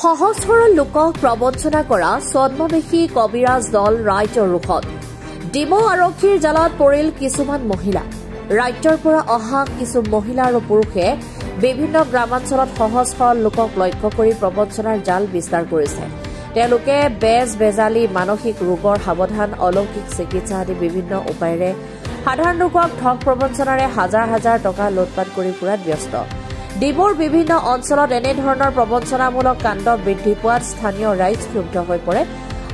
সহজ সৰল লোকক প্ৰবঞ্চনা কৰা ছদ্মবেশী কবিৰাজ দল ৰাইজৰ ৰোষত ডিমৌ আৰক্ষীৰ জালত পৰিল কিছুমান মহিলা। ৰাজ্যৰ পৰা অহা কিছু মহিলা আৰু পুৰুষে বিভিন্ন গ্ৰামাঞ্চলত সহজ সৰল লোকক লক্ষ্য কৰি প্ৰবঞ্চনাৰ জাল বিস্তাৰ কৰিছে। তেওঁলোকে বেজ বেজালি, মানসিক ৰোগৰ সাৱধান, অলৌকিক চিকিৎসা আদি বিভিন্ন উপায়েৰে সাধাৰণ লোকক ঠগ প্ৰবঞ্চনাৰে হাজাৰ হাজাৰ টকা লুটপাট কৰি ফুৰাত ব্যস্ত। ডিমৌৰ বিভিন্ন অঞ্চলত এনেধৰণৰ প্ৰবঞ্চনামূলক কাণ্ড বৃদ্ধি পোৱাত স্থানীয় ৰাইজ ক্ষুব্ধ হৈ পৰে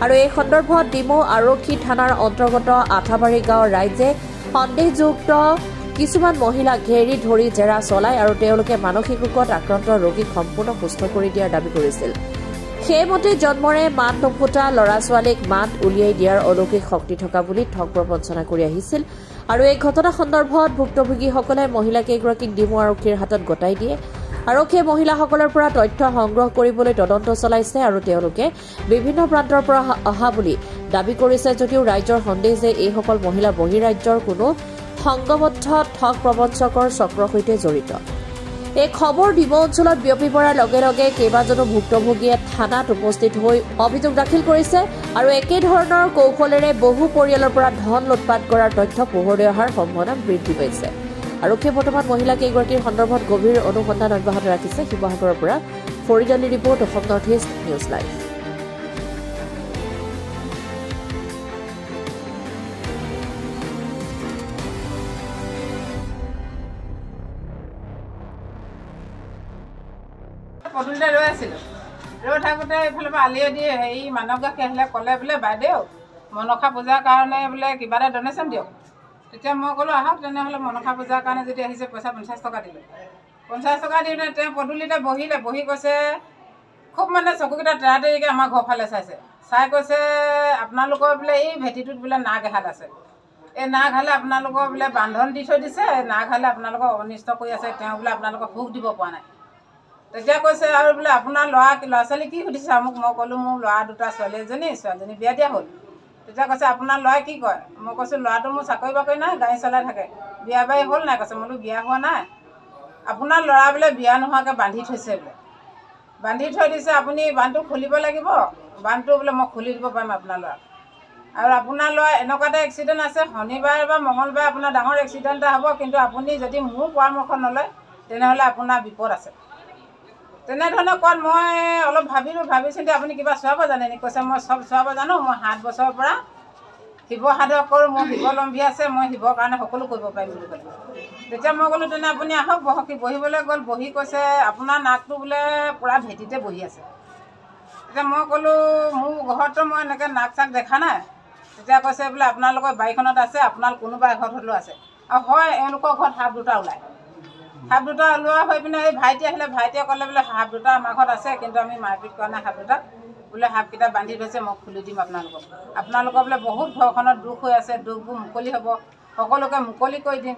আৰু এই সন্দৰ্ভত ডিমৌ আৰক্ষী থানাৰ অন্তৰ্গত আঠাবাৰী গাঁৱৰ ৰাইজে সন্দেহযুক্ত কিছুমান মহিলাক ঘেৰি ধৰি জেৰা চলায় আৰু তেওঁলোকে মানসিক ৰোগত আক্ৰান্ত ৰোগীক সম্পূৰ্ণ সুস্থ কৰি দিয়াৰ দাবী কৰিছিল। সেইমতে জন্মৰে মাত নুফুটা ল'ৰা-ছোৱালীক মাত উলিয়াই দিয়াৰ অলৌকিক শক্তি থকা বুলি ঠগ প্ৰবঞ্চনা কৰি আহিছিল আৰু এই ঘটনা সন্দৰ্ভত ভুক্তভোগীসকলে মহিলাকেইগৰাকীক ডিমৌ আৰক্ষীৰ হাতত গতাই দিয়ে। আৰক্ষীয়ে মহিলাসকলৰ পৰা তথ্য সংগ্ৰহ কৰিবলৈ তদন্ত চলাইছে আৰু তেওঁলোকে বিভিন্ন প্ৰান্তৰ পৰা অহা বুলি দাবী কৰিছে যদিও ৰাইজৰ সন্দেহ যে এইসকল মহিলা বহিৰাজ্যৰ কোনো সংঘবদ্ধ ঠগ প্ৰবঞ্চকৰ চক্ৰৰ সৈতে জড়িত। এই খবৰ ডিমৌ অঞ্চলত বিয়পি পৰাৰ লগে লগে কেইবাজনো ভুক্তভোগীয়ে থানাত উপস্থিত হৈ অভিযোগ দাখিল কৰিছে আৰু একেধৰণৰ কৌশলেৰে বহু পৰিয়ালৰ পৰা ধন লুটপাট কৰাৰ তথ্য পোহৰলৈ অহাৰ সম্ভাৱনা বৃদ্ধি পাইছে। আৰক্ষীয়ে বৰ্তমান মহিলা কেইগৰাকীৰ সন্দৰ্ভত গভীৰ অনুসন্ধান অব্যাহত ৰাখিছে। শিৱসাগৰৰ পৰা Farid Ali report, Assam north east news live. পদূলিতে ৰৈ আছিলোঁ। ৰৈ থাকোঁতে এইফালৰ পৰা আলিয়ে দি হেৰি মানৱগাসী আহিলে, ক'লে বোলে বাইদেউ মনসা পূজাৰ কাৰণে বোলে কিবা এটা ডনেশ্যন দিয়ক। তেতিয়া মই ক'লোঁ আহক তেনেহ'লে মনসা পূজাৰ কাৰণে যদি আহিছে পইচা 50 টকা দিলোঁ। 50 টকা দিওঁতে তেওঁ পদূলিতে বহি কৈছে, খুব মানে চকুকেইটা তেৰা তেৰিকৈ আমাৰ ঘৰ ফালে চাই কৈছে আপোনালোকৰ বোলে এই ভেটিটোত বোলে নাগ এহাল আছে। এই নাগ হালে আপোনালোকৰ বোলে বান্ধন দি থৈ দিছে, নাগ হালে আপোনালোকক অনিষ্ট কৰি আছে, তেওঁ বোলে আপোনালোকক সুখ দিব পৰা নাই। তেতিয়া কৈছে আৰু বোলে আপোনাৰ ল'ৰা-ছোৱালী কি সুধিছে মোক? মই ক'লোঁ মোৰ ল'ৰা দুটা, ছোৱালীজনী বিয়া দিয়া হ'ল। তেতিয়া কৈছে আপোনাৰ ল'ৰাই কি কয়? মই কৈছোঁ ল'ৰাটো মোৰ চাকৰি বাকৰি নাই, গাড়ী চলাই থাকে। বিয়া বাৰী হ'ল নাই? কৈছে মই বোলো বিয়া হোৱা নাই। আপোনাৰ ল'ৰা বোলে বিয়া নোহোৱাকৈ বান্ধি থৈছে বোলে, বান্ধি থৈ দিছে, আপুনি বান্ধটো খুলিব লাগিব। বান্ধটো বোলে মই খুলি দিব পাৰিম আপোনাৰ ল'ৰাক। আৰু আপোনাৰ ল'ৰা এনেকুৱা এটা এক্সিডেণ্ট আছে, শনিবাৰে বা মঙলবাৰে আপোনাৰ ডাঙৰ এক্সিডেণ্ট এটা হ'ব, কিন্তু আপুনি যদি মোৰ পৰামৰ্শ নলয় তেনেহ'লে আপোনাৰ বিপদ আছে। তেনেধৰণে কোৱাত মই অলপ ভাবি চিন্তি আপুনি কিবা চোৱাব জানে নেকি? কৈছে মই চব চোৱাব জানো, মই 7 বছৰৰ পৰা শিৱ সাধক কৰোঁ, মোৰ শিৱলম্ভী আছে, মই শিৱৰ কাৰণে সকলো কৰিব পাৰিম বুলি ক'লোঁ। তেতিয়া মই ক'লোঁ তেনে আপুনি আহক বহকি। বহিবলৈ গ'ল, বহি কৈছে আপোনাৰ নাকটো বোলে পূৰা ভেটিতে বহি আছে। তেতিয়া মই ক'লোঁ মোৰ ঘৰততো মই এনেকৈ নাক চাক দেখা নাই। তেতিয়া কৈছে বোলে আপোনালোকৰ বাৰীখনত আছে, আপোনাৰ কোনোবা ঘৰত হ'লেও আছে। আৰু হয় এওঁলোকৰ ঘৰত সাপ দুটা ওলায়। সাপ দুটা ওলোৱা হৈ পিনে এই ভাইটি আহিলে, ভাইটিয়ে ক'লে বোলে সাপ দুটা আমাৰ ঘৰত আছে, কিন্তু আমি মাৰপিট কৰা নাই সাপ দুটাক, বোলে সাপকেইটা বান্ধি থৈছে, মই খুলি দিম আপোনালোকৰ বোলে বহুত ঘৰখনত দুখ হৈ আছে, দুখবোৰ মুকলি হ'ব, সকলোকে মুকলি কৰি দিম।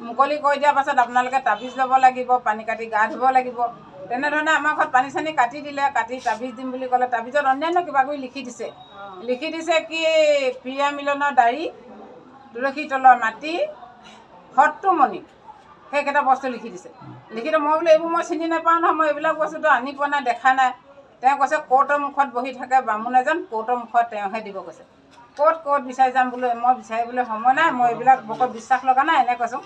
মুকলি কৰি দিয়াৰ পাছত আপোনালোকে তাবিজ ল'ব লাগিব, পানী কাটি গা ধুব লাগিব। তেনেধৰণে আমাৰ ঘৰত পানী চানী কাটি দিলে, কাটি তাবিজ দিম বুলি ক'লে। তাবিজত অন্যান্য কিবা কিবি লিখি দিছে কি প্ৰিয়া মিলনৰ দাড়ি, তুলসী তলৰ মাটি, হতমণি, সেইকেইটা বস্তু লিখি দিছে। মই বোলো এইবোৰ মই চিনি নাপাওঁ নহয়, মই এইবিলাক বস্তুটো আনি পোৱা নাই, দেখা নাই। তেওঁ কৈছে কোৰ্টৰ মুখত বহি থাকে বামুণ এজন, কোৰ্টৰ মুখত তেওঁহে দিব কৈছে। ক'ত বিচাৰি যাম বোলো, মই বিচাৰিবলৈ সময় নাই, মই এইবিলাক বকত বিশ্বাস লগা নাই, এনে কৈছোঁ।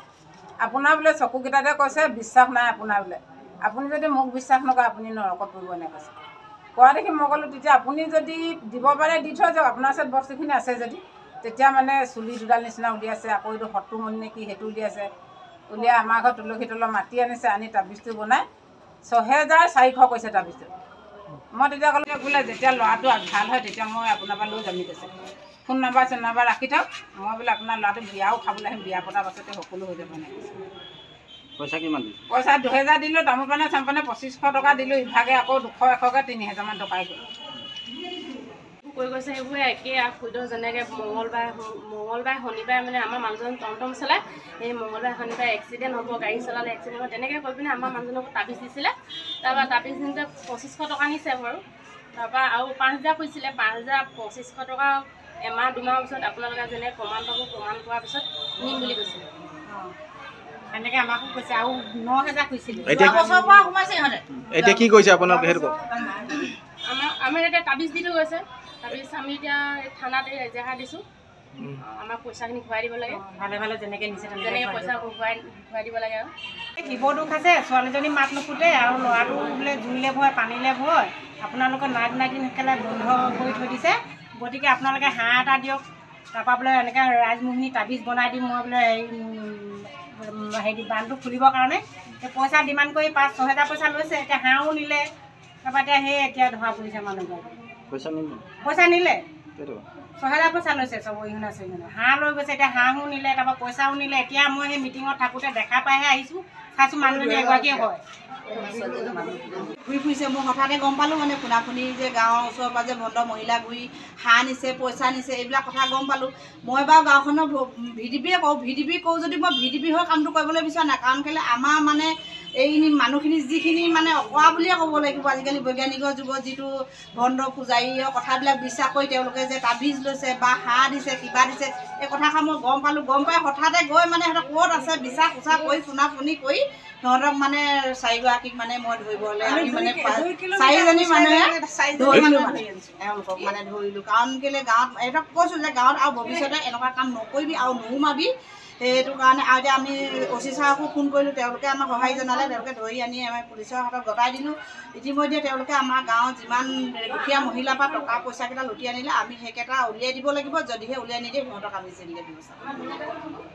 আপোনাৰ বোলে চকুকেইটাতে কৈছে বিশ্বাস নাই আপোনাৰ বোলে, আপুনি যদি মোক বিশ্বাস নকৰে আপুনি নৰকত পৰিব, এনে কৈছে। কোৱা দেখি মই ক'লোঁ তেতিয়া আপুনি যদি দিব পাৰে দি থৈ যাওক, আপোনাৰ ওচৰত বস্তুখিনি আছে যদি। তেতিয়া মানে চুলি দুডাল নিচিনা উলিয়াইছে, আকৌ এইটো হতমণি নে কি সেইটো উলিয়াইছে। উলিয়াই আমাৰ ঘৰত তুলসী তলৰ মাটি আনিছে, আনি তাবিজটো বনাই 6400 কৈছে তাবিজটো। মই তেতিয়া ক'লোঁ বোলে যেতিয়া ল'ৰাটো ভাল হয় তেতিয়া মই আপোনাৰ পৰা লৈ যাম কৈছে। ফোন নাম্বাৰ ৰাখি থওক, মই বোলে আপোনাৰ ল'ৰাটো বিয়াও খাবলৈ আহিম, বিয়া পতাৰ পাছতে সকলো হৈ যাব নাই কৈছে। পইচা কিমান? পইচা 2000 দিলোঁ, তামোল পানে চামপানে 2500 টকা দিলোঁ, ইভাগে আকৌ 200 100কৈ 3000মান টকাই গ'ল। কৈ গৈছে সেইবোৰে একেই আৰু খুইদ যেনেকৈ মঙলবাৰে শনিবাৰে মানে আমাৰ মানুহজন টমটম চলায়, সেই মঙলবাৰে শনিবাৰে এক্সিডেণ্ট হ'ব, গাড়ী চলালে এক্সিডেণ্ট হ'ব, তেনেকৈ কৈ পিনে আমাৰ মানুহজনকো তাবিজ দিছিলে। তাৰপৰা তাবিজ দিওঁতে 2500 টকা নিছে বাৰু। তাৰপৰা আৰু 5000 কৈছিলে, 5000 2500 টকা এমাহ 2 মাহৰ পিছত আপোনালোকে যেনে প্ৰমাণ পাব, প্ৰমাণ পোৱাৰ পিছত নিম বুলি কৈছিলে। এনেকৈ আমাকো কৈছে আৰু 9,000 কৈছিলে বছৰৰ পৰা সোমাইছে ইহঁতে এতিয়া কি কৈছে আপোনালোকে সেইটো কওক আমাৰ এতিয়া তাবিজ দি থৈ গৈছে তাবিজ আমি এতিয়া থানাত এজাহাৰ দিছোঁ আমাৰ পইচাখিনি ঘূৰাই দিব লাগে ভালে ভালে যেনেকৈ নিছে যেনেকৈ পইচা ঘূৰাই দিব লাগে আৰু শিৱ দুখ আছে ছোৱালীজনী মাত নুফুটে আৰু ল'ৰাটো বোলে জুইলে ভয় পানীলে ভয় আপোনালোকৰ নাক নাগিন সেইকাৰণে বন্ধ কৰি থৈ দিছে গতিকে আপোনালোকে হাঁহ এটা দিয়ক তাৰপৰা বোলে এনেকৈ ৰাজমোহিনী তাবিজ বনাই দিম মই বোলে হেৰি বান্ধটো খুলিবৰ কাৰণে পইচা ডিমাণ্ড কৰি 5-6,000 পইচা লৈছে এতিয়া হাঁহো নিলে তাৰপৰা এতিয়া সেই এতিয়া ধৰা পৰিছে মানুহগৰাকী পইচা নিলে 6,000 পইচা লৈছে চব ইহঁতে হাঁহ লৈ গৈছে এতিয়া হাঁহো নিলে তাৰপৰা পইচাও নিলে এতিয়া মই সেই মিটিঙত থাকোঁতে দেখা পাইহে আহিছোঁ চাইছোঁ মানুহজনী এগৰাকীয়ে হয় ঘূৰি ফুৰিছে মই হঠাতে গম পালোঁ মানে ফুনাফুনি যে গাঁৱৰ ওচৰৰ পৰা যে ভণ্ড মহিলা ঘূৰি হাঁহ নিছে পইচা নিছে এইবিলাক কথা গম পালোঁ মই বাৰু গাঁওখনৰ ভিডিপিয়ে কওঁ ভিডিপি কওঁ যদি মই ভিডিপি হৈ কামটো কৰিবলৈ বিচৰা নাই কাৰণ কেলৈ আমাৰ মানে এই মানুহখিনি যিখিনি মানে অকৰা বুলিয়ে ক'ব লাগিব আজিকালি বৈজ্ঞানিকৰ যুগত যিটো ভণ্ড পূজাৰীৰ কথাবিলাক বিশ্বাস কৰি তেওঁলোকে যে তাবিজ লৈছে বা হাঁহ দিছে কিবা দিছে এই কথাষাৰ মই গম পালোঁ গম পাই হঠাতে গৈ মানে সিহঁতক ক'ত আছে বিচাৰ খোচা কৰি ফুনাফুনি কৰি সিহঁতক মানে 4গৰাকীক মানে মই ধৰিবলৈ আমি মানে 4জনী মানুহে ধৰিলোঁ মানে এওঁলোকক মানে ধৰিলোঁ কাৰণ কেলৈ গাঁৱত এইটো কৈছোঁ যে গাঁৱত আৰু ভৱিষ্যতে এনেকুৱা কাম নকৰিবি আৰু নোসোমাবি সেইটো কাৰণে আৰু এতিয়া আমি অচি ছাৰকো ফোন কৰিলোঁ তেওঁলোকে আমাক সহায় জনালে তেওঁলোকে ধৰি আনি আমি পুলিচৰ হাতত গতাই দিলোঁ ইতিমধ্যে তেওঁলোকে আমাৰ গাঁৱত যিমান দুখীয়া মহিলাৰ পৰা টকা পইচাকেইটা লুটি আনিলে আমি সেইকেইটা উলিয়াই দিব লাগিব যদিহে উলিয়াই নিদিয়ে সিহঁতক আমি জেললৈ ব্যৱস্থা কৰিম